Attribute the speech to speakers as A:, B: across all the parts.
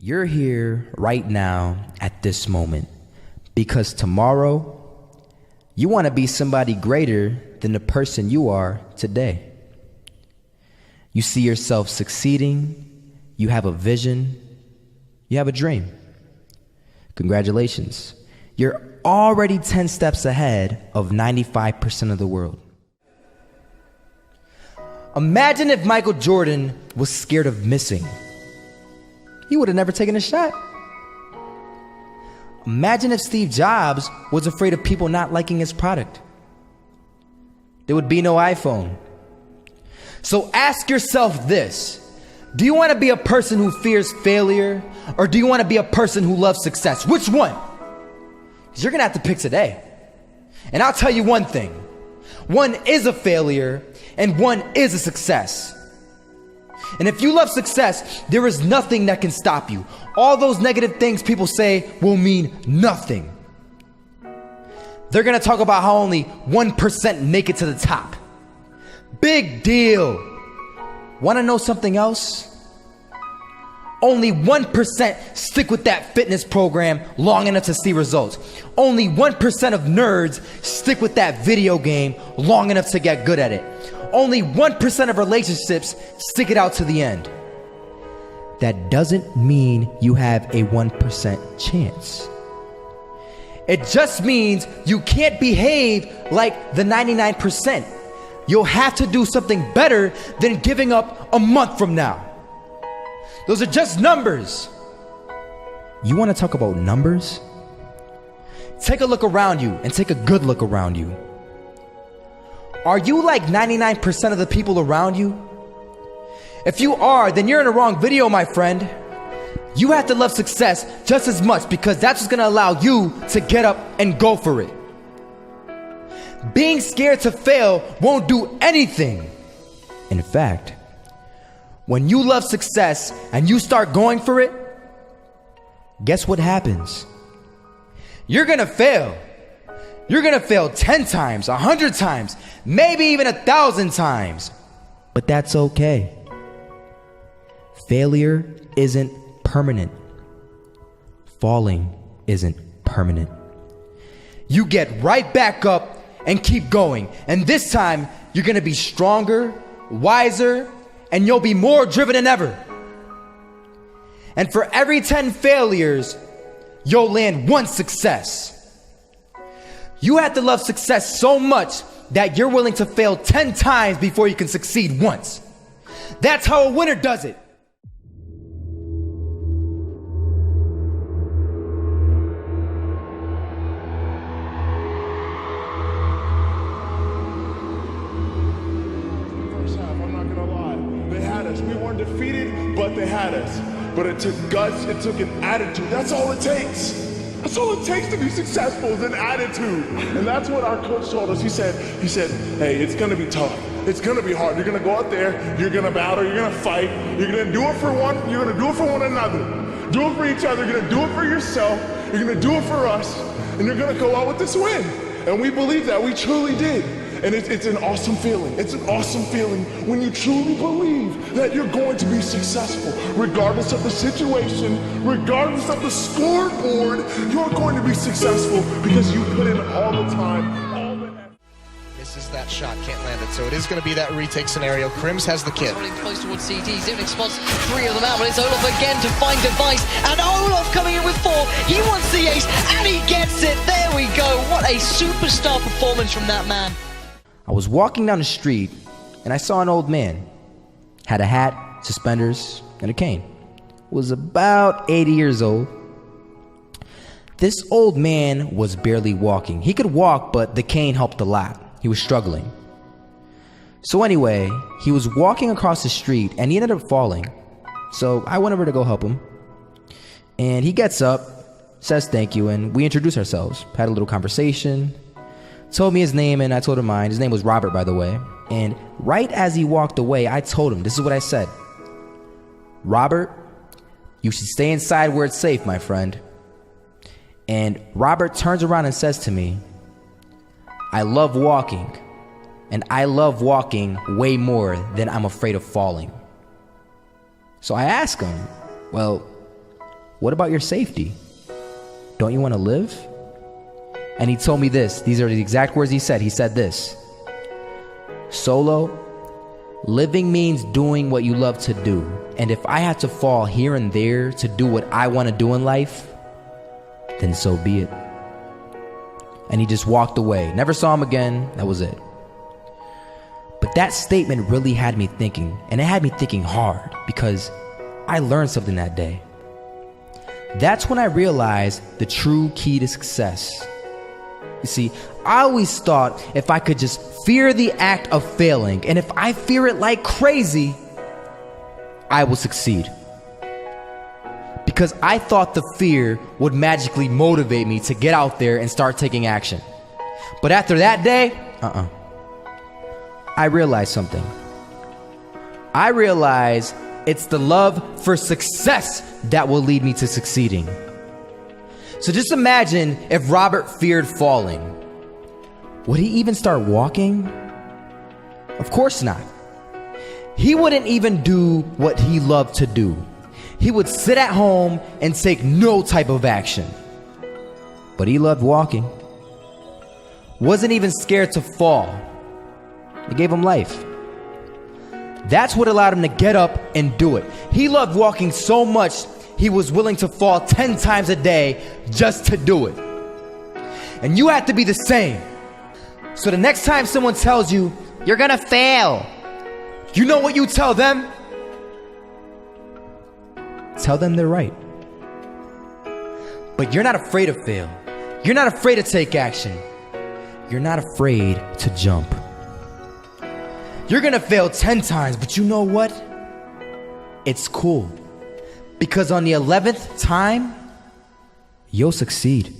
A: You're here right now at this moment because tomorrow you want to be somebody greater than the person you are today. You see yourself succeeding, you have a vision, you have a dream. Congratulations. You're already 10 steps ahead of 95% of the world. Imagine if Michael Jordan was scared of missing. He would have never taken a shot. Imagine if Steve Jobs was afraid of people not liking his product. There would be no iPhone. So ask yourself this: do you want to be a person who fears failure, or do you want to be a person who loves success? Which one? Because you're going to have to pick today. And I'll tell you one thing: one is a failure and one is a success. And if you love success, there is nothing that can stop you. All those negative things people say will mean nothing. They're going to talk about how only 1% make it to the top. Big deal. Want to know something else? Only 1% stick with that fitness program long enough to see results. Only 1% of nerds stick with that video game long enough to get good at it. Only 1% of relationships stick it out to the end. That doesn't mean you have a 1% chance. It just means you can't behave like the 99%. You'll have to do something better than giving up a month from now. Those are just numbers. You want to talk about numbers? Take a look around you and take a good look around you. Are you like 99% of the people around you? If you are, then you're in the wrong video, my friend. You have to love success just as much because that's what's going to allow you to get up and go for it. Being scared to fail won't do anything. In fact, when you love success and you start going for it, guess what happens? You're going to fail. You're going to fail 10 times, 100 times, maybe even 1,000 times. But that's okay. Failure isn't permanent. Falling isn't permanent. You get right back up and keep going. And this time, you're going to be stronger, wiser, and you'll be more driven than ever. And for every 10 failures, you'll land one success. You have to love success so much that you're willing to fail 10 times before you can succeed once. That's how a winner does it.
B: First half, I'm not gonna lie. They had us. We weren't defeated, but they had us. But it took guts, it took an attitude. That's all it takes. That's all it takes to be successful is an attitude. And that's what our coach told us. He said, hey, it's gonna be tough. It's gonna be hard. You're gonna go out there, you're gonna battle, you're gonna fight, you're gonna do it for one another. Do it for each other, you're gonna do it for yourself, you're gonna do it for us, and you're gonna go out with this win. And we believe that, we truly did. And it's an awesome feeling. It's an awesome feeling when you truly believe that you're going to be successful. Regardless of the situation, regardless of the scoreboard, you're going to be successful because you put in all the time, all the effort.
C: Misses that shot, can't land it. So it is going to be that retake scenario. Crims has the kid.
D: Running close towards CT. Zivnik spots 3 of them out, but it's Olaf again to find device. And Olaf coming in with 4. He wants the ace, and he gets it. There we go. What a superstar performance from that man.
A: I was walking down the street and I saw an old man. Had a hat, suspenders, and a cane. Was about 80 years old. This old man was barely walking. He could walk, but the cane helped a lot. He was struggling. So anyway, he was walking across the street and he ended up falling. So I went over to go help him. And he gets up, says thank you, and we introduced ourselves. Had a little conversation. Told me his name and I told him mine. His name was Robert, by the way. And right as he walked away, I told him, this is what I said. Robert, you should stay inside where it's safe, my friend. And Robert turns around and says to me, I love walking. And I love walking way more than I'm afraid of falling. So I ask him, well, what about your safety? Don't you want to live? And he told me this. These are the exact words he said. He said this: Solo, living means doing what you love to do. And if I had to fall here and there to do what I want to do in life, then so be it. And he just walked away. Never saw him again. That was it. But that statement really had me thinking, and it had me thinking hard, because I learned something that day. That's when I realized the true key to success. You see, I always thought if I could just fear the act of failing, and if I fear it like crazy, I will succeed. Because I thought the fear would magically motivate me to get out there and start taking action. But after that day, I realized something. I realized it's the love for success that will lead me to succeeding. So just imagine if Robert feared falling. Would he even start walking? Of course not. He wouldn't even do what he loved to do. He would sit at home and take no type of action. But he loved walking. Wasn't even scared to fall. It gave him life. That's what allowed him to get up and do it. He loved walking so much, he was willing to fall 10 times a day just to do it. And you have to be the same. So the next time someone tells you, you're gonna fail, you know what you tell them? Tell them they're right. But you're not afraid to fail. You're not afraid to take action. You're not afraid to jump. You're gonna fail 10 times, but you know what? It's cool. Because on the 11th time, you'll succeed.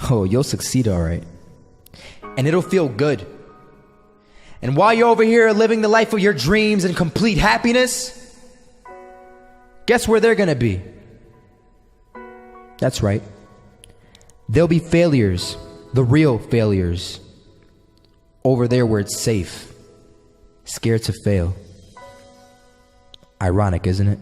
A: Oh, you'll succeed, all right. And it'll feel good. And while you're over here living the life of your dreams and complete happiness, guess where they're gonna be? That's right. They'll be failures, the real failures. Over there where it's safe, scared to fail. Ironic, isn't it?